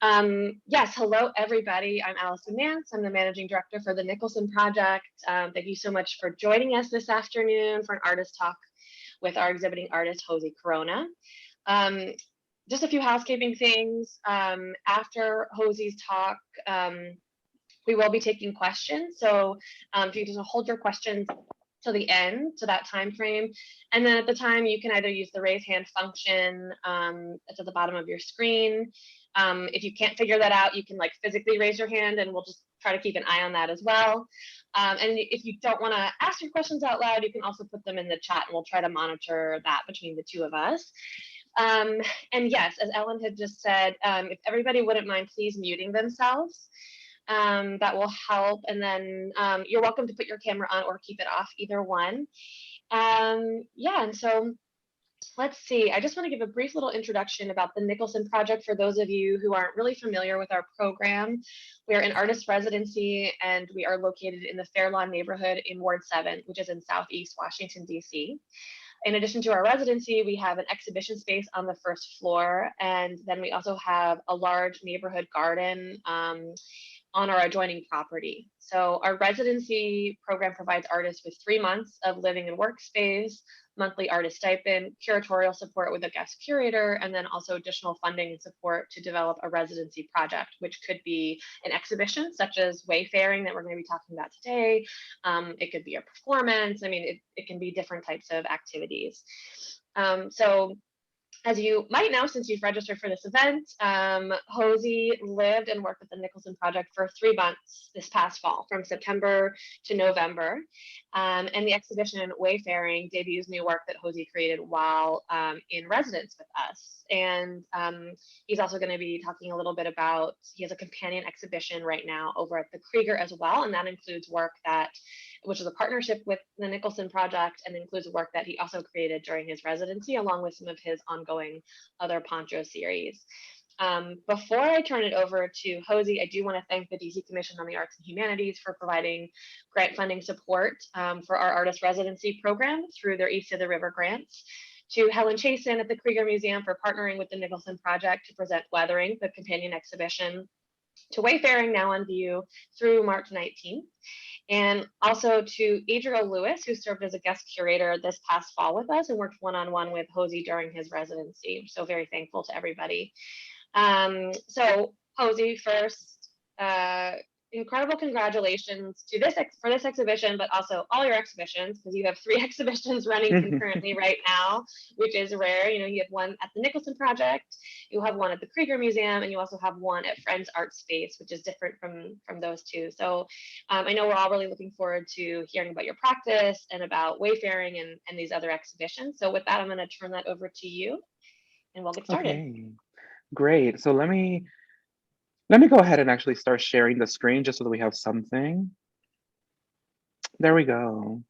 Yes, hello everybody. I'm Allison Nance. I'm the managing director for the Nicholson Project. Thank you so much for joining us this afternoon for an artist talk with our exhibiting artist, Hoesy Corona. Um, just a few housekeeping things. After Hoesy's talk, we will be taking questions. So if you just hold your questions to the end, to that time frame. And then at the time, you can either use the raise hand function. It's at the bottom of your screen. If you can't figure that out, you can like physically raise your hand and we'll just try to keep an eye on that as well. And if you don't want to ask your questions out loud, you can also put them in the chat and we'll try to monitor that between the two of us. And yes, as Ellen had just said, if everybody wouldn't mind please muting themselves, that will help. And then you're welcome to put your camera on or keep it off, either one. Yeah, and so let's see. I just want to give a brief little introduction about the Nicholson Project for those of you who aren't really familiar with our program. We're an artist residency and we are located in the Fair Lawn neighborhood in Ward 7, which is in Southeast Washington, D.C. In addition to our residency, we have an exhibition space on the first floor, and then we also have a large neighborhood garden on our adjoining property. So our residency program provides artists with 3 months of living and workspace, monthly artist stipend, curatorial support with a guest curator, and then also additional funding and support to develop a residency project, which could be an exhibition such as Wayfaring that we're going to be talking about today. It could be a performance. I mean, it can be different types of activities. So as you might know, since you've registered for this event, Hoesy lived and worked with the Nicholson Project for 3 months this past fall, from September to November. And the exhibition Wayfaring debuts new work that Hoesy created while in residence with us. And he's also going to be talking a little bit about, he has a companion exhibition right now over at the Kreeger as well, and that includes work which is a partnership with the Nicholson Project and includes work that he also created during his residency, along with some of his ongoing other poncho series. Before I turn it over to Hoesy, I do want to thank the DC Commission on the Arts and Humanities for providing grant funding support for our artist residency program through their East of the River grants, to Helen Chasen at the Kreeger Museum for partnering with the Nicholson Project to present Weathering, the companion exhibition, to Wayfaring, now on view through March 19th. And also to Adriel Lewis, who served as a guest curator this past fall with us and worked one-on-one with Hoesy during his residency. So very thankful to everybody. So Hoesy, first, incredible congratulations to for this exhibition, but also all your exhibitions, because you have 3 exhibitions running concurrently right now, which is rare. You know, you have one at the Nicholson Project, you have one at the Kreeger Museum, and you also have one at Friends Art Space, which is different from those two. So I know we're all really looking forward to hearing about your practice and about Wayfaring and these other exhibitions. So with that, I'm going to turn that over to you and we'll get started. Okay, great. So let me go ahead and actually start sharing the screen just so that we have something. There we go.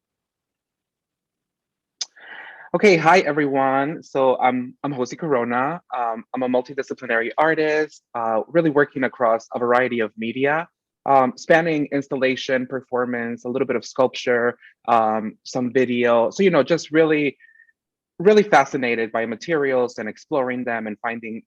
Okay, hi everyone. So I'm Hoesy Corona. I'm a multidisciplinary artist, really working across a variety of media, spanning installation, performance, a little bit of sculpture, some video. So, just really fascinated by materials and exploring them and finding,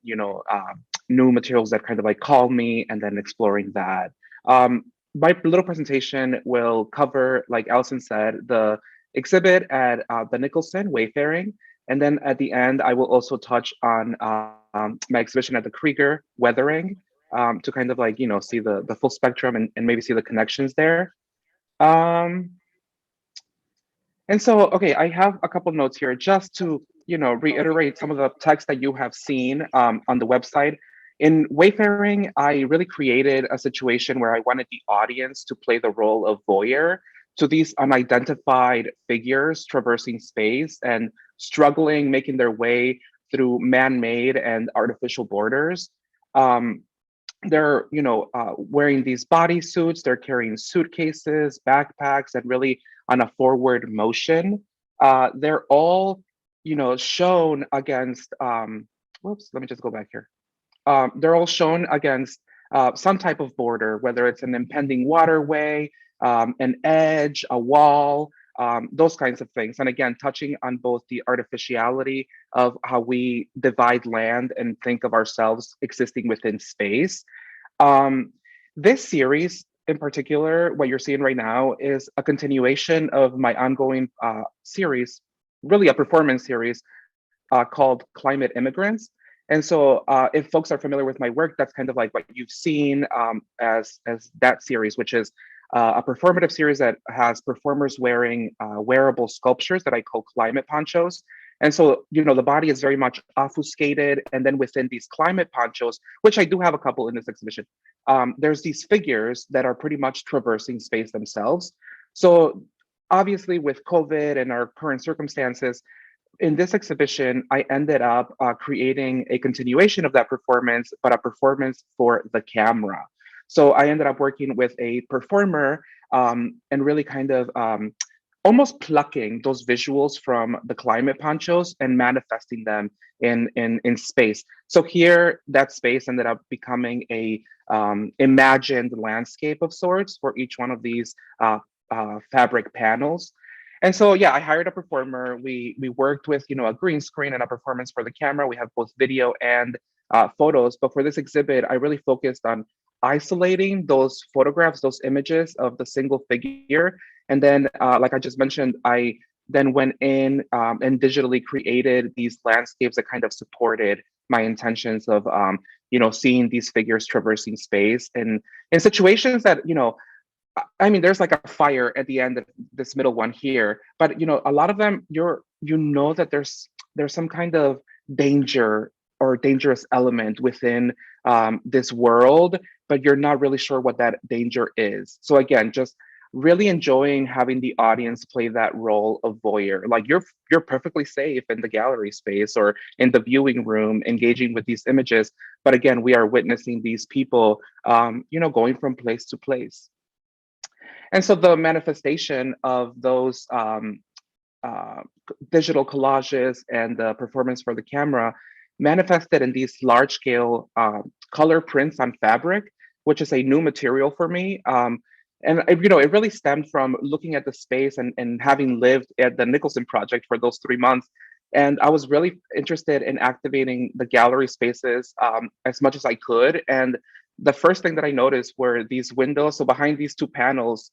new materials that kind of like call me and then exploring that. My little presentation will cover, like Allison said, the exhibit at the Nicholson Wayfaring. And then at the end, I will also touch on my exhibition at the Kreeger Weathering, to kind of like, see the full spectrum and maybe see the connections there. And so, okay, I have a couple notes here just to, reiterate some of the text that you have seen on the website. In Wayfaring, I really created a situation where I wanted the audience to play the role of voyeur to these unidentified figures traversing space and struggling, making their way through man-made and artificial borders. They're, wearing these bodysuits, they're carrying suitcases, backpacks, and really on a forward motion. They're all, shown against, whoops, let me just go back here. They're all shown against some type of border, whether it's an impending waterway, an edge, a wall, those kinds of things. And again, touching on both the artificiality of how we divide land and think of ourselves existing within space. Um, this series in particular, what you're seeing right now, is a continuation of my ongoing series, really a performance series called Climate Immigrants. And so if folks are familiar with my work, that's kind of like what you've seen as that series, which is a performative series that has performers wearing wearable sculptures that I call climate ponchos. And so, the body is very much obfuscated. And then within these climate ponchos, which I do have a couple in this exhibition, there's these figures that are pretty much traversing space themselves. So obviously with COVID and our current circumstances, in this exhibition, I ended up creating a continuation of that performance, but a performance for the camera. So I ended up working with a performer and really kind of almost plucking those visuals from the climate ponchos and manifesting them in space. So here, that space ended up becoming a imagined landscape of sorts for each one of these fabric panels. And so, yeah, I hired a performer. We worked with, a green screen and a performance for the camera. We have both video and photos. But for this exhibit, I really focused on isolating those photographs, those images of the single figure. And then, like I just mentioned, I then went in and digitally created these landscapes that kind of supported my intentions of, seeing these figures traversing space and in situations that, I mean, there's like a fire at the end of this middle one here, but a lot of them, that there's some kind of danger or dangerous element within this world, but you're not really sure what that danger is. So again, just really enjoying having the audience play that role of voyeur. Like you're perfectly safe in the gallery space or in the viewing room, engaging with these images, but again, we are witnessing these people, going from place to place. And so the manifestation of those digital collages and the performance for the camera manifested in these large scale color prints on fabric, which is a new material for me. And it really stemmed from looking at the space and having lived at the Nicholson Project for those 3 months. And I was really interested in activating the gallery spaces as much as I could. And the first thing that I noticed were these windows. So behind these two panels,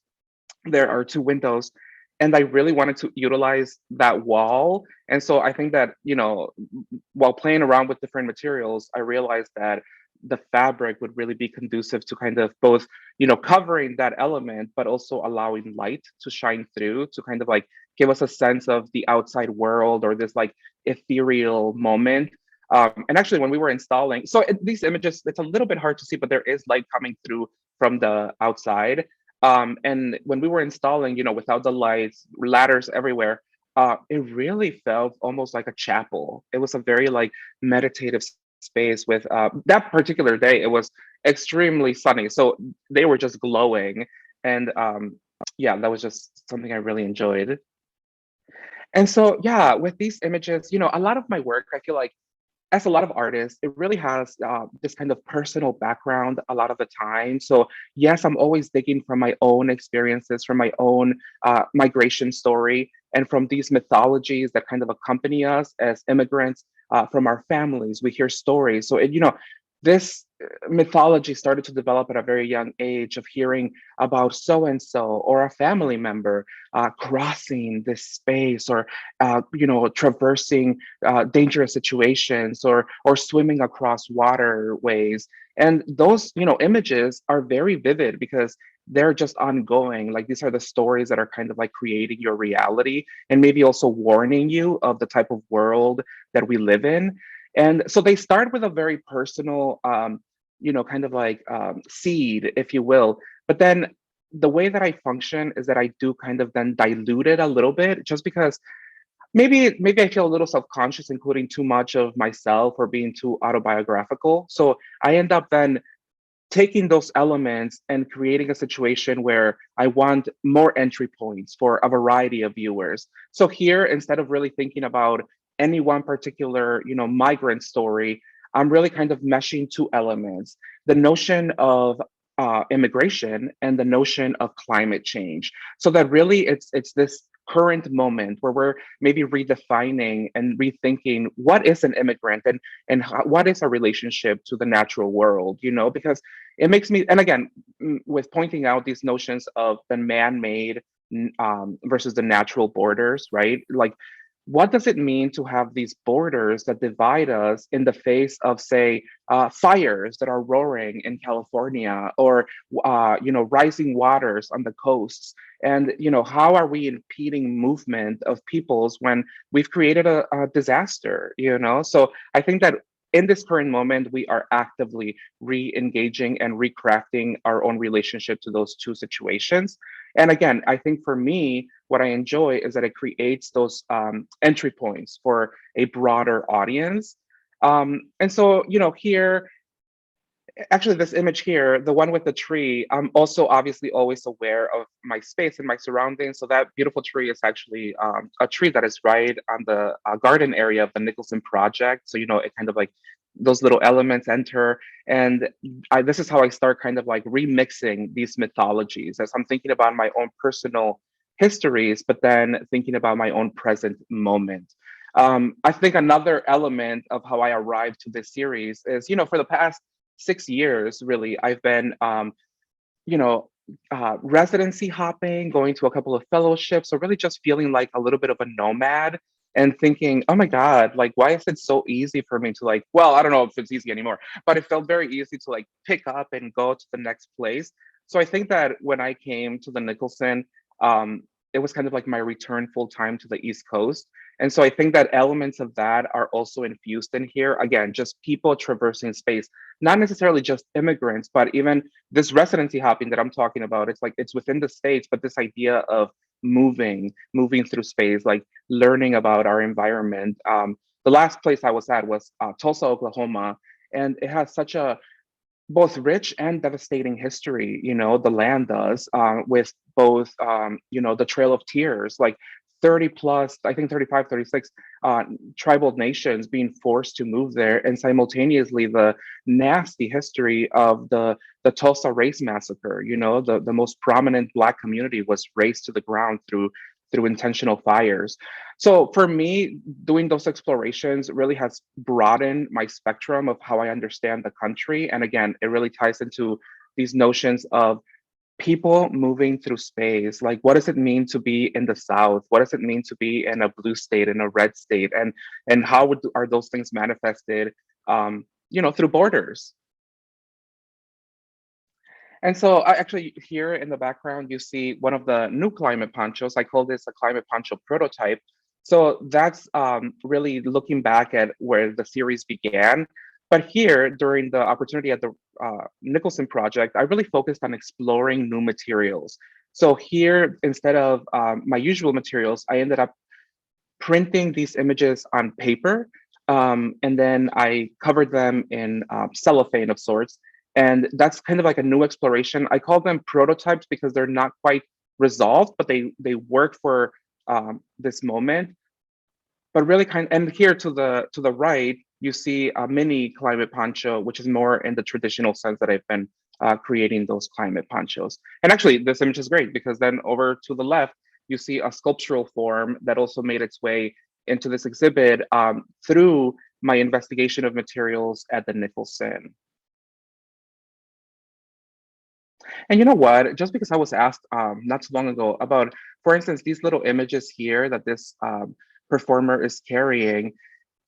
there are two windows, and I really wanted to utilize that wall. And so I think that, while playing around with different materials, I realized that the fabric would really be conducive to kind of both, covering that element, but also allowing light to shine through to kind of like give us a sense of the outside world or this like ethereal moment. And actually, when we were installing, so these images, it's a little bit hard to see, but there is light coming through from the outside. And when we were installing, without the lights, ladders everywhere, it really felt almost like a chapel. It was a very like meditative space with that particular day. It was extremely sunny. So they were just glowing. And yeah, that was just something I really enjoyed. And so, yeah, with these images, a lot of my work, I feel like, as a lot of artists, it really has this kind of personal background a lot of the time. So yes, I'm always digging from my own experiences, from my own migration story, and from these mythologies that kind of accompany us as immigrants, from our families. We hear stories. So, this mythology started to develop at a very young age of hearing about so-and-so or a family member crossing this space or, traversing dangerous situations or swimming across waterways. And those, images are very vivid because they're just ongoing. Like these are the stories that are kind of like creating your reality and maybe also warning you of the type of world that we live in. And so they start with a very personal, kind of like seed, if you will. But then the way that I function is that I do kind of then dilute it a little bit, just because maybe I feel a little self-conscious, including too much of myself or being too autobiographical. So I end up then taking those elements and creating a situation where I want more entry points for a variety of viewers. So here, instead of really thinking about any one particular, migrant story, I'm really kind of meshing two elements: the notion of immigration and the notion of climate change. So that really it's this current moment where we're maybe redefining and rethinking what is an immigrant and what is our relationship to the natural world, because it makes me, and again, with pointing out these notions of the man-made versus the natural borders, right? Like, what does it mean to have these borders that divide us in the face of, say, fires that are roaring in California, or rising waters on the coasts? And how are we impeding movement of peoples when we've created a disaster? So I think that in this current moment, we are actively re-engaging and recrafting our own relationship to those two situations. And again, I think for me, what I enjoy is that it creates those entry points for a broader audience. And so, here, actually, this image here, the one with the tree, I'm also obviously always aware of my space and my surroundings. So that beautiful tree is actually a tree that is right on the garden area of the Nicholson Project. So, it kind of like those little elements enter. And this is how I start kind of like remixing these mythologies as I'm thinking about my own personal histories, but then thinking about my own present moment. I think another element of how I arrived to this series is, for the past 6 years, really, I've been, residency hopping, going to a couple of fellowships, so really just feeling like a little bit of a nomad and thinking, oh my God, like, why is it so easy for me to like, well, I don't know if it's easy anymore, but it felt very easy to like pick up and go to the next place. So I think that when I came to the Nicholson, it was kind of like my return full time to the East Coast. And so I think that elements of that are also infused in here. Again, just people traversing space, not necessarily just immigrants, but even this residency hopping that I'm talking about. It's like it's within the States, but this idea of moving through space, like learning about our environment. The last place I was at was Tulsa, Oklahoma, and it has such a both rich and devastating history, the land does, with both, the Trail of Tears, like 30 plus, I think 35, 36 tribal nations being forced to move there, and simultaneously the nasty history of the Tulsa race massacre. The most prominent Black community was razed to the ground through intentional fires. So for me, doing those explorations really has broadened my spectrum of how I understand the country. And again, it really ties into these notions of people moving through space. Like, what does it mean to be in the South? What does it mean to be in a blue state, in a red state? And how are those things manifested, through borders? And so I actually, here in the background, you see one of the new climate ponchos. I call this a climate poncho prototype. So that's really looking back at where the series began. But here, during the opportunity at the Nicholson Project, I really focused on exploring new materials. So here, instead of my usual materials, I ended up printing these images on paper. And then I covered them in cellophane of sorts. And that's kind of like a new exploration. I call them prototypes because they're not quite resolved, but they work for this moment. But really and here to the right, you see a mini climate poncho, which is more in the traditional sense that I've been creating those climate ponchos. And actually, this image is great because then over to the left, you see a sculptural form that also made its way into this exhibit through my investigation of materials at the Nicholson. And you know what? Just because I was asked not too long ago about, for instance, these little images here that this performer is carrying,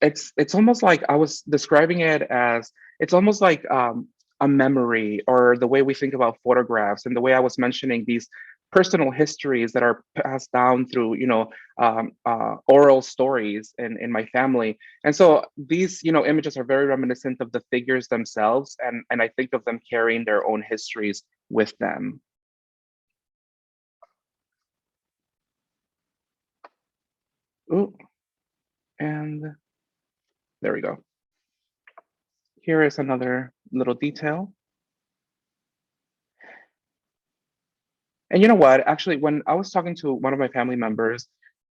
it's almost like I was describing it as, it's almost like a memory, or the way we think about photographs, and the way I was mentioning these personal histories that are passed down through, oral stories in my family. And so these, images are very reminiscent of the figures themselves, and I think of them carrying their own histories with them. Ooh, and there we go. Here is another little detail. And you know what? Actually, when I was talking to one of my family members,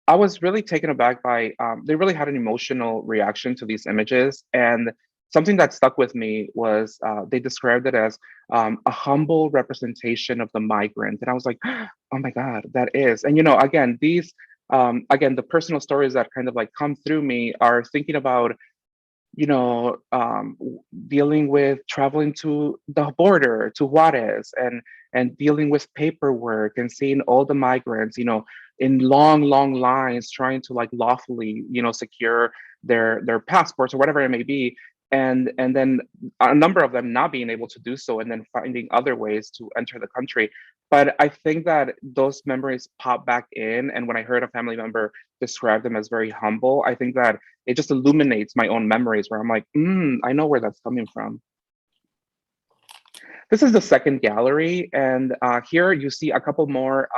I was really taken aback by, they really had an emotional reaction to these images. And something that stuck with me was they described it as a humble representation of the migrant. And I was like, oh my God, that is. And again, these again, the personal stories that kind of like come through me are thinking about, dealing with traveling to the border to Juarez and dealing with paperwork and seeing all the migrants, in long, long lines trying to like lawfully, secure their passports or whatever it may be. And then a number of them not being able to do so and then finding other ways to enter the country. But I think that those memories pop back in. And when I heard a family member describe them as very humble, I think that it just illuminates my own memories where I'm like, I know where that's coming from. This is the second gallery. And here you see a couple more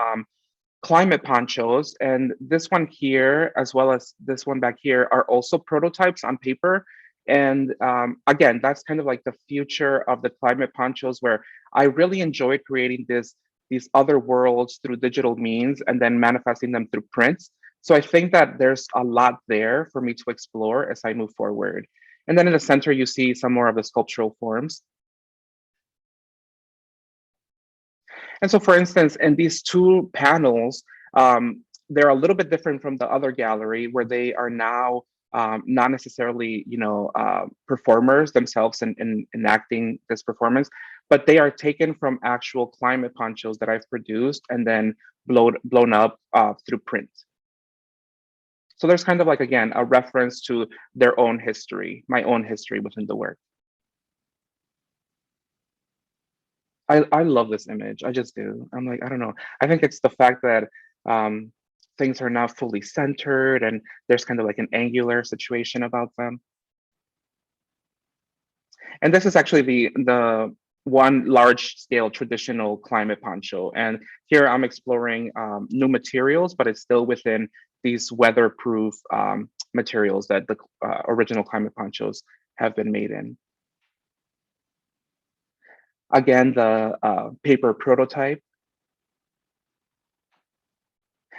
climate ponchos. And this one here, as well as this one back here, are also prototypes on paper. And again, that's kind of like the future of the climate ponchos, where I really enjoy creating these other worlds through digital means and then manifesting them through prints. So I think that there's a lot there for me to explore as I move forward. And then in the center, you see some more of the sculptural forms. And so, for instance, in these two panels, they're a little bit different from the other gallery, where they are now not necessarily, performers themselves in enacting this performance, but they are taken from actual climate ponchos that I've produced and then blown up through print. So there's kind of like, again, a reference to their own history, my own history within the work. I love this image. I just do. I'm like, I don't know. I think it's the fact that things are now fully centered and there's kind of like an angular situation about them. And this is actually the one large scale traditional climate poncho. And here I'm exploring new materials, but it's still within these weatherproof materials that the original climate ponchos have been made in. Again, the paper prototype.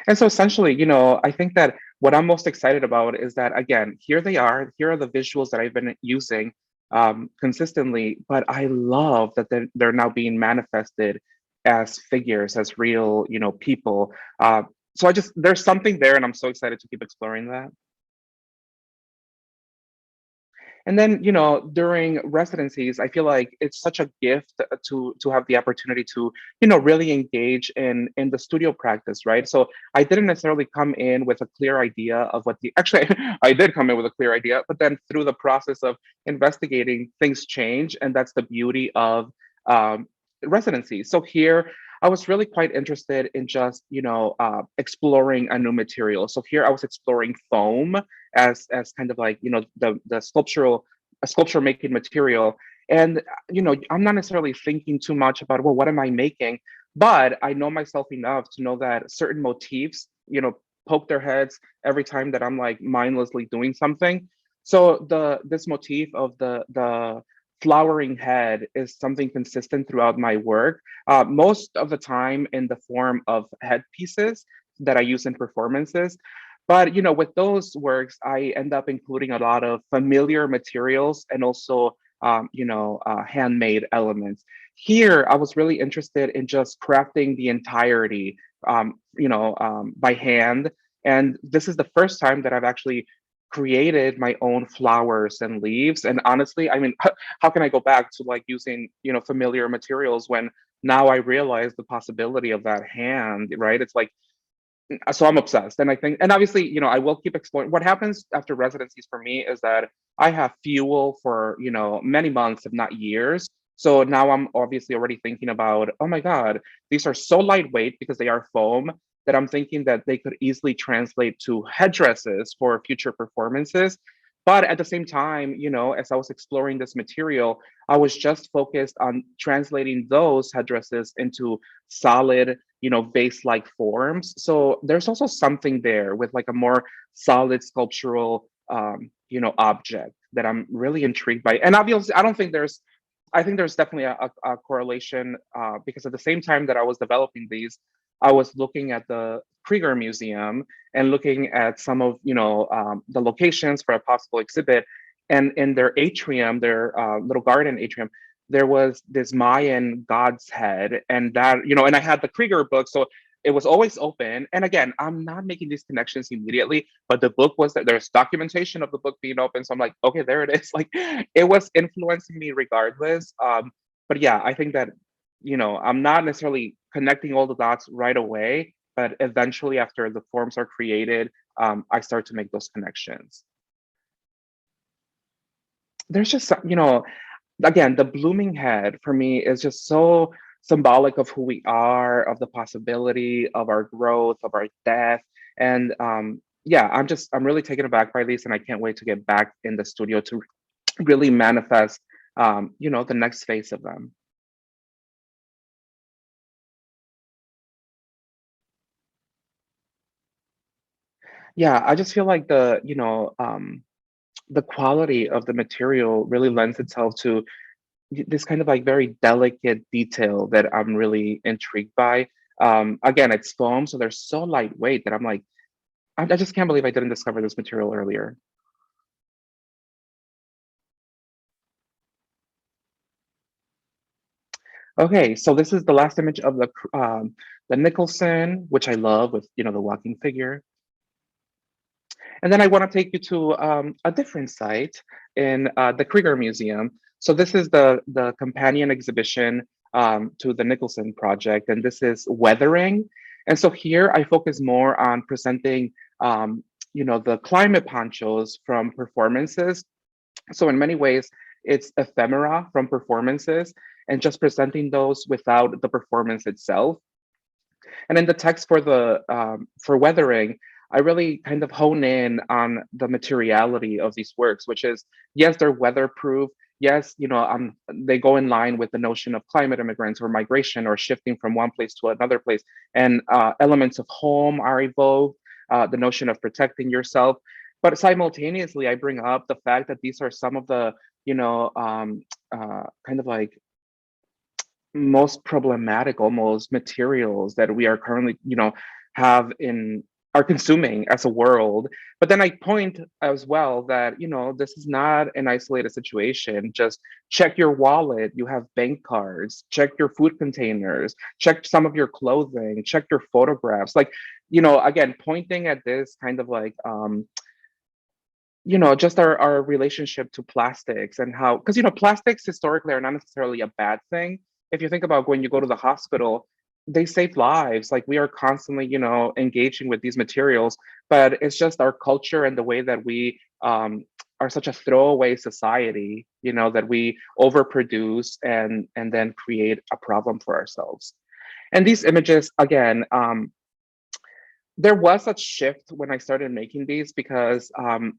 And so essentially, I think that what I'm most excited about is that, again, here they are. Here are the visuals that I've been using consistently, but I love that they're now being manifested as figures, as real, people. So there's something there, and I'm so excited to keep exploring that. And then, during residencies, I feel like it's such a gift to have the opportunity to, really engage in the studio practice, right? So I didn't necessarily come in with a clear idea of actually, I did come in with a clear idea, but then through the process of investigating, things change, and that's the beauty of residency. So here, I was really quite interested in just, exploring a new material. So here I was exploring foam as kind of like, the sculpture making material. And, I'm not necessarily thinking too much about, well, what am I making? But I know myself enough to know that certain motifs, poke their heads every time that I'm like mindlessly doing something. So this motif of the flowering head is something consistent throughout my work, most of the time in the form of headpieces that I use in performances. But with those works, I end up including a lot of familiar materials and also handmade elements. Here, I was really interested in just crafting the entirety, by hand. And this is the first time that I've actually created my own flowers and leaves. And honestly, I mean, how can I go back to like using, familiar materials when now I realize the possibility of that hand, right? It's like, so I'm obsessed. And I think, and obviously, I will keep exploring. What happens after residencies for me is that I have fuel for, many months, if not years. So now I'm obviously already thinking about, oh my God, these are so lightweight because they are foam, that I'm thinking that they could easily translate to headdresses for future performances. But at the same time, as I was exploring this material, I was just focused on translating those headdresses into solid, vase-like forms. So there's also something there with like a more solid sculptural, object that I'm really intrigued by. And obviously, I think there's definitely a correlation because at the same time that I was developing these, I was looking at the Kreeger Museum and looking at some of the locations for a possible exhibit. And in their atrium, their little garden atrium, there was this Mayan god's head, and that and I had the Kreeger book, so it was always open. And again, I'm not making these connections immediately, but the book was that there's documentation of the book being open. So I'm like, okay, there it is. Like it was influencing me regardless. But yeah, I think that, I'm not necessarily connecting all the dots right away, but eventually after the forms are created, I start to make those connections. There's just, again, the blooming head for me is just so symbolic of who we are, of the possibility of our growth, of our death. And yeah, I'm really taken aback by these, and I can't wait to get back in the studio to really manifest, the next phase of them. Yeah, I just feel like the quality of the material really lends itself to this kind of like very delicate detail that I'm really intrigued by. Again, it's foam, so they're so lightweight that I'm like, I just can't believe I didn't discover this material earlier. Okay, so this is the last image of the Nicholson, which I love with the walking figure. And then I want to take you to a different site in the Kreeger Museum. So this is the companion exhibition to the Nicholson Project, and this is weathering. And so here I focus more on presenting, the climate ponchos from performances. So in many ways, it's ephemera from performances and just presenting those without the performance itself. And in the text for weathering, I really kind of hone in on the materiality of these works, which is yes, they're weatherproof. Yes, they go in line with the notion of climate immigrants or migration or shifting from one place to another place. And elements of home are evoked, the notion of protecting yourself. But simultaneously, I bring up the fact that these are some of the, kind of like most problematic almost materials that we are currently have in are consuming as a world. But then I point as well that this is not an isolated situation. Just check your wallet, you have bank cards, check your food containers, check some of your clothing, check your photographs, like again pointing at this kind of like just our relationship to plastics and how, because plastics historically are not necessarily a bad thing. If you think about when you go to the hospital, they save lives. Like we are constantly engaging with these materials, but it's just our culture and the way that we are such a throwaway society, that we overproduce and then create a problem for ourselves. And these images again, there was a shift when I started making these because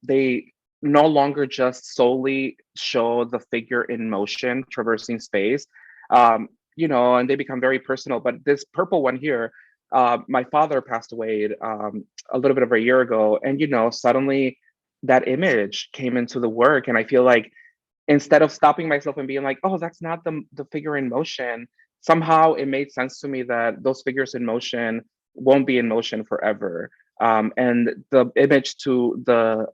they no longer just solely show the figure in motion traversing space, and they become very personal. But this purple one here, my father passed away a little bit over a year ago, and suddenly that image came into the work, and I feel like instead of stopping myself and being like, oh, that's not the figure in motion, somehow it made sense to me that those figures in motion won't be in motion forever. And the image to the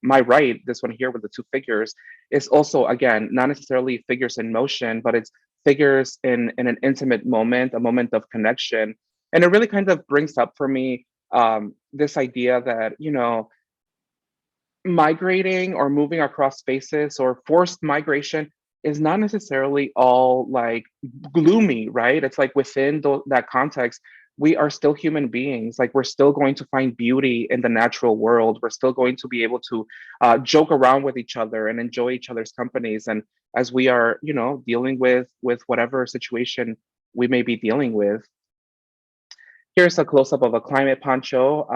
my right, this one here with the two figures, is also again not necessarily figures in motion, but it's figures in an intimate moment, a moment of connection. And it really kind of brings up for me this idea that migrating or moving across spaces or forced migration is not necessarily all like gloomy, right? It's like within that context, we are still human beings. Like we're still going to find beauty in the natural world. We're still going to be able to joke around with each other and enjoy each other's companies. And as we are, dealing with whatever situation we may be dealing with. Here's a close-up of a climate poncho.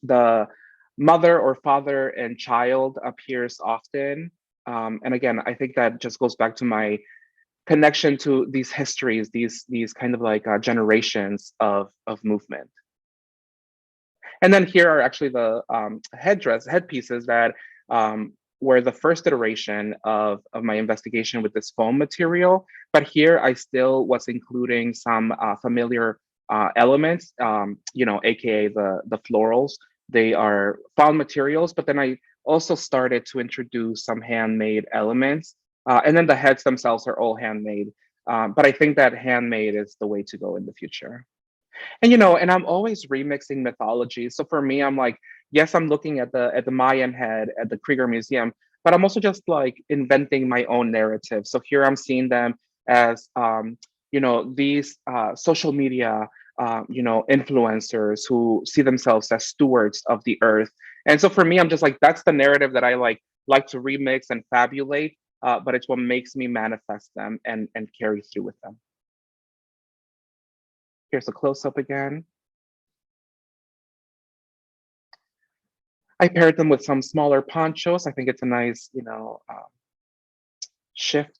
The mother or father and child appears often. And again, I think that just goes back to my connection to these histories, these kind of like generations of movement. And then here are actually the headpieces that were the first iteration of my investigation with this foam material. But here I still was including some familiar elements, AKA the florals. They are found materials, but then I also started to introduce some handmade elements. And then the heads themselves are all handmade. But I think that handmade is the way to go in the future. And and I'm always remixing mythologies. So for me, I'm like, yes, I'm looking at the Mayan head at the Kreeger Museum, but I'm also just like inventing my own narrative. So here I'm seeing them as these social media influencers who see themselves as stewards of the earth. And so for me, I'm just like, that's the narrative that I like to remix and fabulate, but it's what makes me manifest them and carry through with them. Here's a close up again. I paired them with some smaller ponchos. I think it's a nice, shift.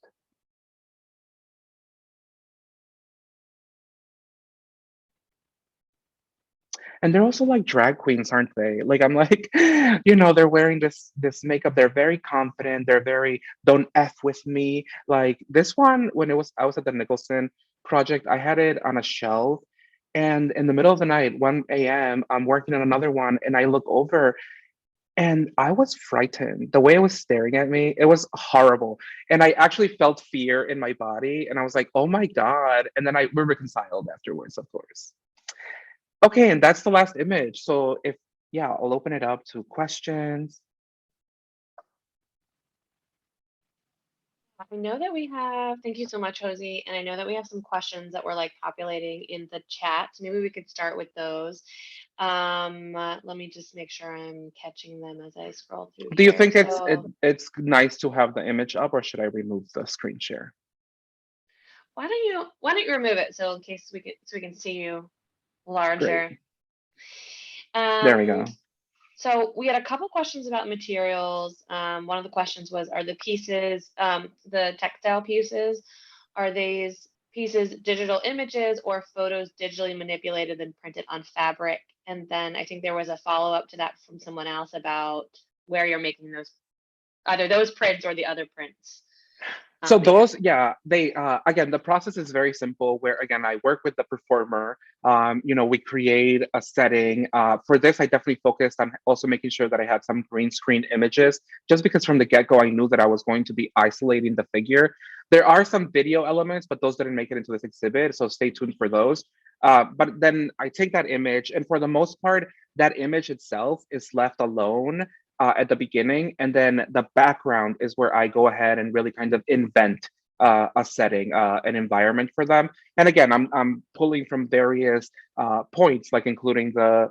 And they're also like drag queens, aren't they? Like I'm like, they're wearing this makeup. They're very confident. They're very don't f with me. Like this one, when I was at the Nicholson Project, I had it on a shelf, and in the middle of the night, 1 a.m., I'm working on another one, and I look over. And I was frightened. The way it was staring at me, it was horrible. And I actually felt fear in my body. And I was like, oh my God. And then we reconciled afterwards, of course. Okay, and that's the last image. So yeah, I'll open it up to questions. I know that we have, thank you so much, Hoesy. And I know that we have some questions that were like populating in the chat. So maybe we could start with those. Let me just make sure I'm catching them as I scroll through Do you here. think it's nice to have the image up, or should I remove the screen share? Why don't you remove it so in case we can see you larger. Great. There we go. So we had a couple questions about materials. One of the questions was, are the pieces, the textile pieces, are these pieces digital images or photos digitally manipulated and printed on fabric? And then I think there was a follow-up to that from someone else about where you're making those, either those prints or the other prints. So those, yeah, they again, the process is very simple. Where again, I work with the performer. We create a setting. For this, I definitely focused on also making sure that I had some green screen images, just because from the get-go, I knew that I was going to be isolating the figure. There are some video elements, but those didn't make it into this exhibit, so stay tuned for those. But then I take that image, and for the most part, that image itself is left alone at the beginning, and then the background is where I go ahead and really kind of invent a setting, an environment for them. And again, I'm pulling from various points, like including the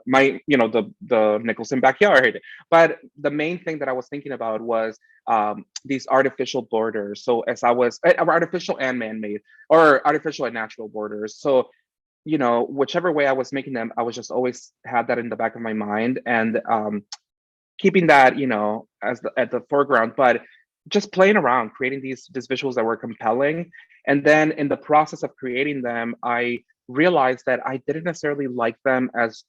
Nicholson backyard. But the main thing that I was thinking about was these artificial borders. So as I was artificial and man-made, or artificial and natural borders. So whichever way I was making them, I was just always had that in the back of my mind, and keeping that as at the foreground, but just playing around, creating these visuals that were compelling. And then in the process of creating them, I realized that I didn't necessarily like them as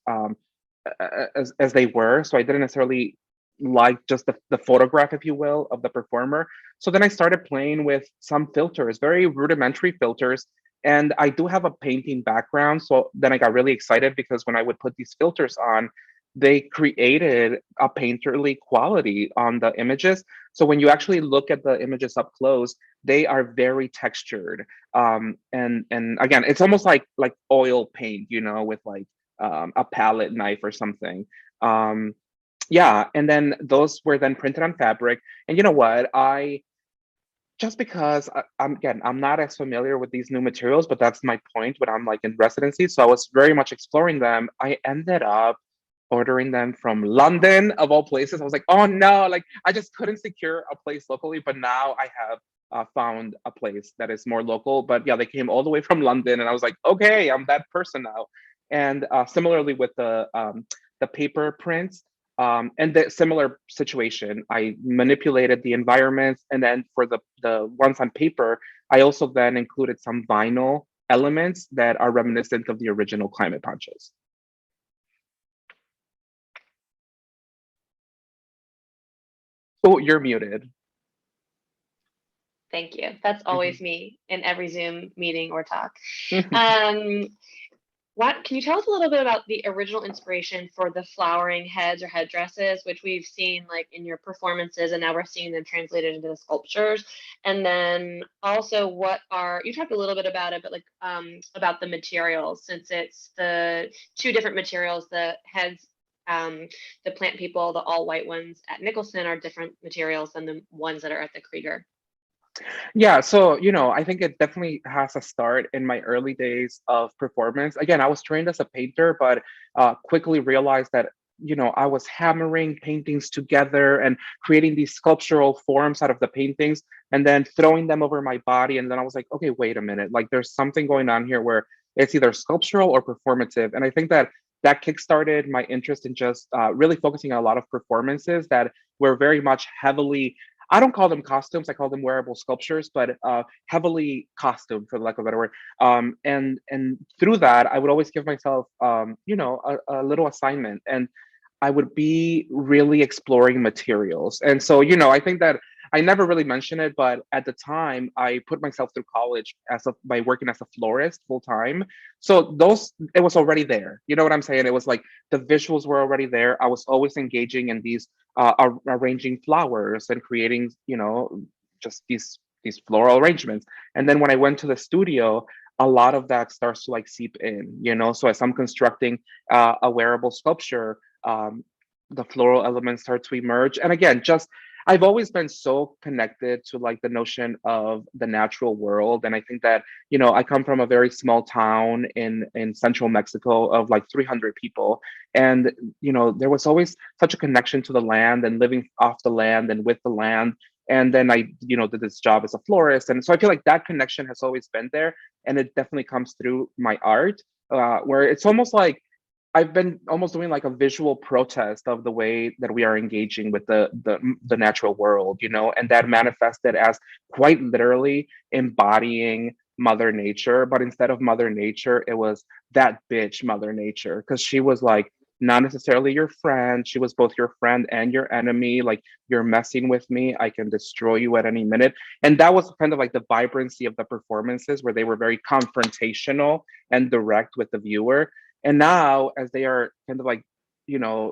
they were. So I didn't necessarily like just the photograph, if you will, of the performer. So then I started playing with some filters, very rudimentary filters. And I do have a painting background. So then I got really excited, because when I would put these filters on, they created a painterly quality on the images. So when you actually look at the images up close, they are very textured. And again, it's almost like oil paint, with like a palette knife or something. Yeah, and then those were then printed on fabric. And you know what? Just because I'm not as familiar with these new materials, but that's my point when I'm like in residency. So I was very much exploring them. I ended up ordering them from London, of all places. I was like, oh no, like I just couldn't secure a place locally, but now I have found a place that is more local. But yeah, they came all the way from London, and I was like, okay, I'm that person now. And similarly with the paper prints, and the similar situation, I manipulated the environments, and then for the ones on paper, I also then included some vinyl elements that are reminiscent of the original climate ponchos. Oh, you're muted. Thank you. That's always me in every Zoom meeting or talk. What can you tell us a little bit about the original inspiration for the flowering heads or headdresses, which we've seen like in your performances, and now we're seeing them translated into the sculptures? And then also, what are you talked a little bit about it, but like about the materials, since it's the two different materials, the heads. The plant people, the all white ones at Nicholson are different materials than the ones that are at the Kreeger. Yeah, so I think it definitely has a start in my early days of performance. Again, I was trained as a painter, but quickly realized that I was hammering paintings together and creating these sculptural forms out of the paintings, and then throwing them over my body. And then I was like, okay, wait a minute, like there's something going on here where it's either sculptural or performative. And I think that that kickstarted my interest in just really focusing on a lot of performances that were very much heavily, I don't call them costumes, I call them wearable sculptures, but heavily costumed, for the lack of a better word. And through that, I would always give myself, a little assignment, and I would be really exploring materials. And so, I think that I never really mentioned it, but at the time, I put myself through college by working as a florist full time. So it was already there. You know what I'm saying? It was like the visuals were already there. I was always engaging in these arranging flowers and creating, just these floral arrangements. And then when I went to the studio, a lot of that starts to like seep in, So as I'm constructing a wearable sculpture, the floral elements start to emerge. And again, just I've always been so connected to like the notion of the natural world. And I think that, I come from a very small town in central Mexico of like 300 people. And, there was always such a connection to the land and living off the land and with the land. And then I, did this job as a florist. And so I feel like that connection has always been there. And it definitely comes through my art, where it's almost like I've been almost doing like a visual protest of the way that we are engaging with the natural world, and that manifested as quite literally embodying Mother Nature. But instead of Mother Nature, it was that bitch Mother Nature, because she was like not necessarily your friend. She was both your friend and your enemy. Like, you're messing with me, I can destroy you at any minute. And that was kind of like the vibrancy of the performances, where they were very confrontational and direct with the viewer. And now, as they are kind of like,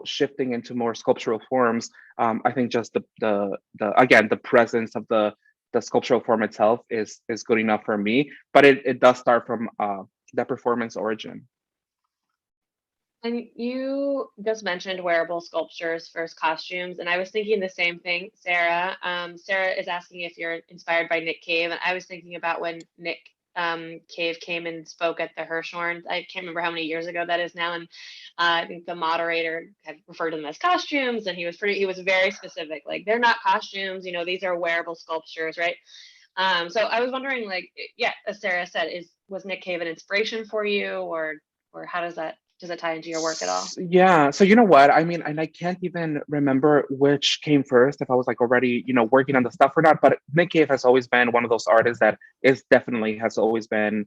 shifting into more sculptural forms, I think just the again, the presence of the sculptural form itself is good enough for me. But it does start from that performance origin. And you just mentioned wearable sculptures versus costumes, and I was thinking the same thing, Sarah. Sarah is asking if you're inspired by Nick Cave, and I was thinking about when Nick Cave came and spoke at the Hirshhorn. I can't remember how many years ago that is now, and I think the moderator had referred to them as costumes, and he was very specific, like they're not costumes, these are wearable sculptures, right? So I was wondering, like, yeah, as Sarah said, was Nick Cave an inspiration for you, or how does that tie into your work at all? Yeah. So you know what? I mean, and I can't even remember which came first, if I was like already, working on the stuff or not. But Nick Cave has always been one of those artists that has always been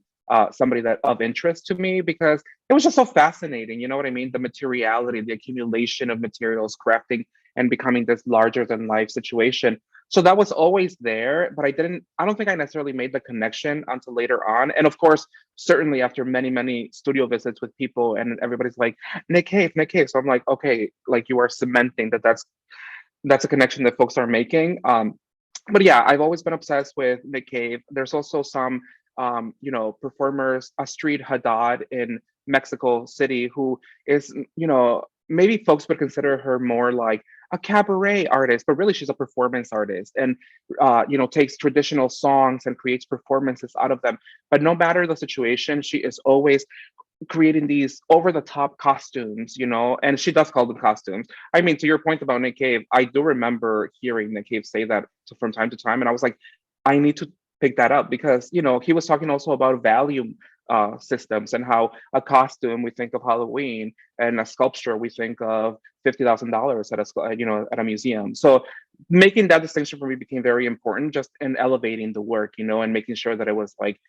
somebody that of interest to me, because it was just so fascinating. You know what I mean? The materiality, the accumulation of materials, crafting and becoming this larger than life situation. So that was always there, but I don't think I necessarily made the connection until later on. And of course, certainly after many, many studio visits with people, and everybody's like, Nick Cave, Nick Cave. So I'm like, okay, like you are cementing that's a connection that folks are making. But yeah, I've always been obsessed with Nick Cave. There's also some, performers, Astrid Haddad in Mexico City, who is, maybe folks would consider her more like a cabaret artist, but really she's a performance artist, and takes traditional songs and creates performances out of them. But no matter the situation, she is always creating these over the top costumes, and she does call them costumes. I mean, to your point about Nick Cave, I do remember hearing Nick Cave say that from time to time. And I was like, I need to pick that up, because, he was talking also about value systems, and how a costume, we think of Halloween, and a sculpture, we think of $50,000 at a museum. So making that distinction for me became very important, just in elevating the work, and making sure that it was like,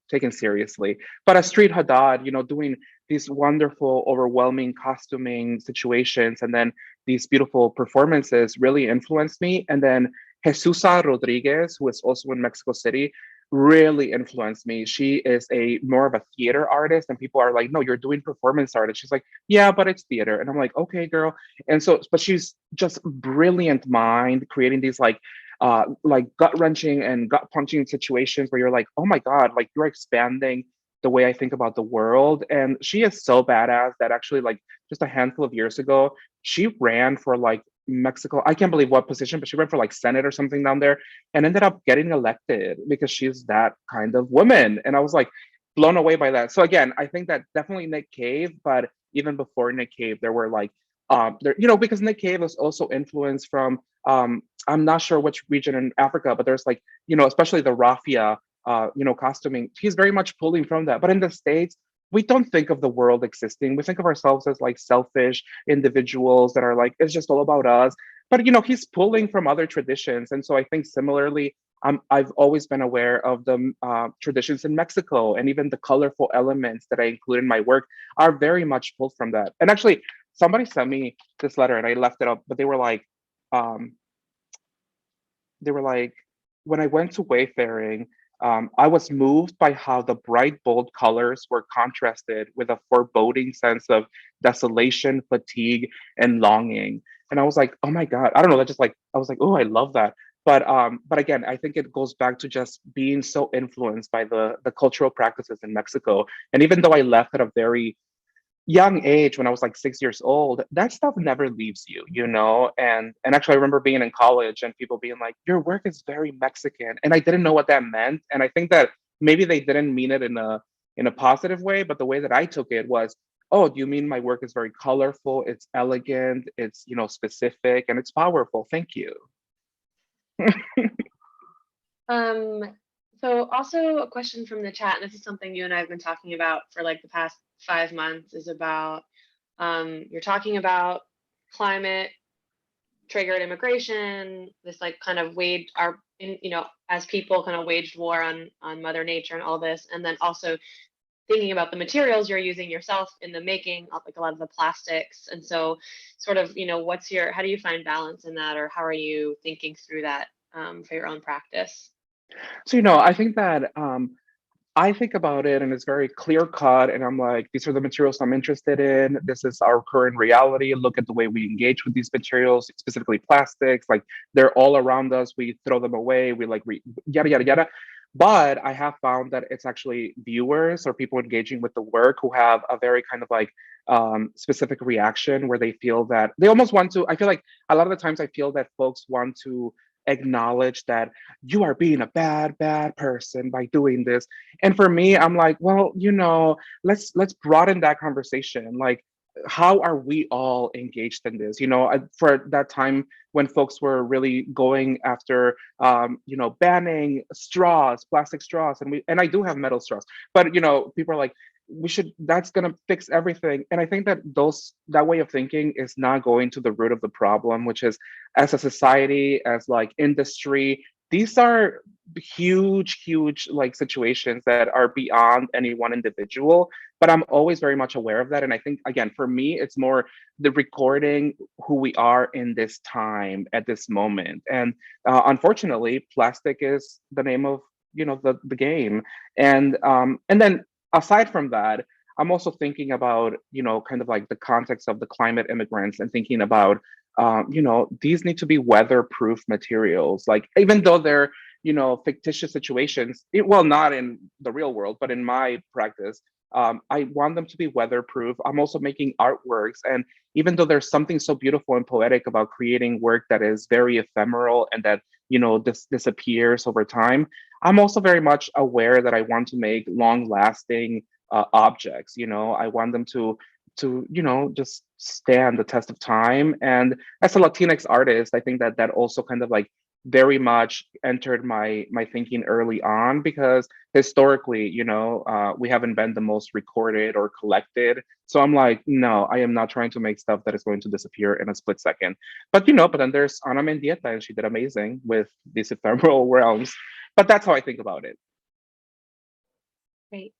taken seriously. But as Street Haddad, doing these wonderful, overwhelming costuming situations, and then these beautiful performances really influenced me. And then Jesusa Rodriguez, who is also in Mexico City, really influenced me. She is a more of a theater artist, and people are like, no, you're doing performance art. And she's like, yeah, but it's theater. And I'm like, okay, girl. And so, but she's just brilliant mind creating these like gut wrenching and gut punching situations where you're like, oh my God, like you're expanding the way I think about the world. And she is so badass that actually, like, just a handful of years ago, she ran for like Mexico. I can't believe what position, but she ran for like Senate or something down there and ended up getting elected because she's that kind of woman. And I was like blown away by that. So again, I think that definitely Nick Cave, but even before Nick Cave, there were like there, because Nick Cave was also influenced from I'm not sure which region in Africa, but there's like, especially the raffia costuming. He's very much pulling from that. But in the States, we don't think of the world existing. We think of ourselves as like selfish individuals that are like, it's just all about us. But he's pulling from other traditions. And so I think similarly, I've always been aware of the traditions in Mexico, and even the colorful elements that I include in my work are very much pulled from that. And actually, somebody sent me this letter and I left it up, but um, they were like, when I went to Wayfaring, I was moved by how the bright, bold colors were contrasted with a foreboding sense of desolation, fatigue, and longing. And I was like, oh my God, I don't know. That just like, I was like, oh, I love that. But again, I think it goes back to just being so influenced by the cultural practices in Mexico. And even though I left at a very young age, when I was like 6 years old, that stuff never leaves you, and actually I remember being in college and people being like, your work is very Mexican, and I didn't know what that meant. And I think that maybe they didn't mean it in a positive way, but the way that I took it was, oh, do you mean my work is very colorful, it's elegant, it's specific, and it's powerful? Thank you. Um, so also a question from the chat, and this is something you and I have been talking about for like the past 5 months, is about you're talking about climate triggered immigration, this like kind of as people kind of waged war on Mother Nature and all this, and then also thinking about the materials you're using yourself in the making of like a lot of the plastics. And so sort of, how do you find balance in that, or how are you thinking through that for your own practice? So I think that I think about it and it's very clear cut. And I'm like, these are the materials I'm interested in. This is our current reality. Look at the way we engage with these materials, specifically plastics. Like, they're all around us. We throw them away. We like, yada, yada, yada. But I have found that it's actually viewers or people engaging with the work who have a very kind of like specific reaction where they feel that they almost want to. I feel like a lot of the times I feel that folks want to acknowledge that you are being a bad person by doing this. And for me, I'm like, well, let's broaden that conversation. Like, how are we all engaged in this? For that time when folks were really going after banning straws, plastic straws, and I do have metal straws, but people are like, that's going to fix everything. And I think that that way of thinking is not going to the root of the problem, which is, as a society, as like industry, these are huge like situations that are beyond any one individual. But I'm always very much aware of that. And I think, again, for me, it's more the recording who we are in this time at this moment. And unfortunately, plastic is the name of the game. And then aside from that, I'm also thinking about, kind of like the context of the climate immigrants, and thinking about, these need to be weatherproof materials. Like, even though they're, fictitious situations, well, not in the real world, but in my practice, I want them to be weatherproof. I'm also making artworks. And even though there's something so beautiful and poetic about creating work that is very ephemeral and that, disappears over time, I'm also very much aware that I want to make long lasting objects. I want them to just stand the test of time. And as a Latinx artist, I think that also kind of like very much entered my thinking early on, because historically, we haven't been the most recorded or collected. So I'm like, no, I am not trying to make stuff that is going to disappear in a split second. But then there's Ana Mendieta, and she did amazing with these ephemeral realms. But that's how I think about it. Great,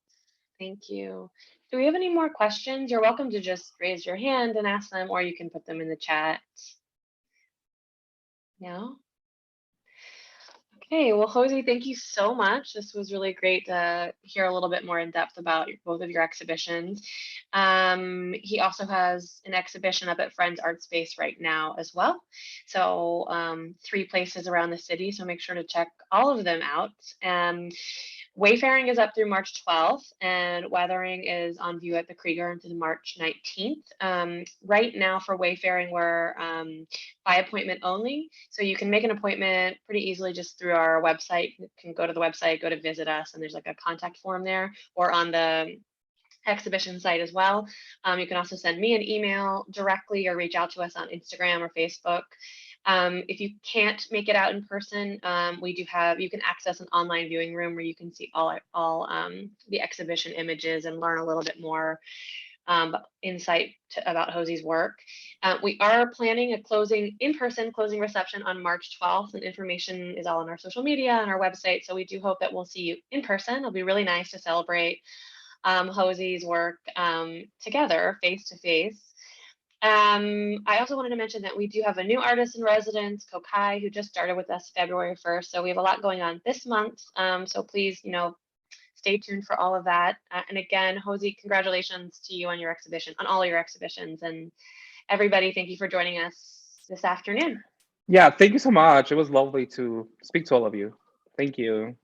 thank you. Do we have any more questions? You're welcome to just raise your hand and ask them, or you can put them in the chat. No? Hey, well, Hoesy, thank you so much. This was really great to hear a little bit more in depth about both of your exhibitions. He also has an exhibition up at Friends Art Space right now as well. So 3 places around the city. So make sure to check all of them out. Wayfaring is up through March 12th, and Weathering is on view at the Kreeger until March 19th. Right now for Wayfaring, we're by appointment only. So you can make an appointment pretty easily just through our website. You can go to the website, go to visit us, and there's like a contact form there, or on the exhibition site as well. You can also send me an email directly or reach out to us on Instagram or Facebook. If you can't make it out in person, we do have, you can access an online viewing room where you can see all the exhibition images and learn a little bit more insight about Hoesy's work. We are planning a in-person closing reception on March 12th, and information is all on our social media and our website. So we do hope that we'll see you in person. It'll be really nice to celebrate Hoesy's work together, face to face. I also wanted to mention that we do have a new artist in residence, Kokai, who just started with us February 1st. So we have a lot going on this month. So please, stay tuned for all of that. And again, Hoesy, congratulations to you on your exhibition, on all your exhibitions. And everybody, thank you for joining us this afternoon. Yeah, thank you so much. It was lovely to speak to all of you. Thank you.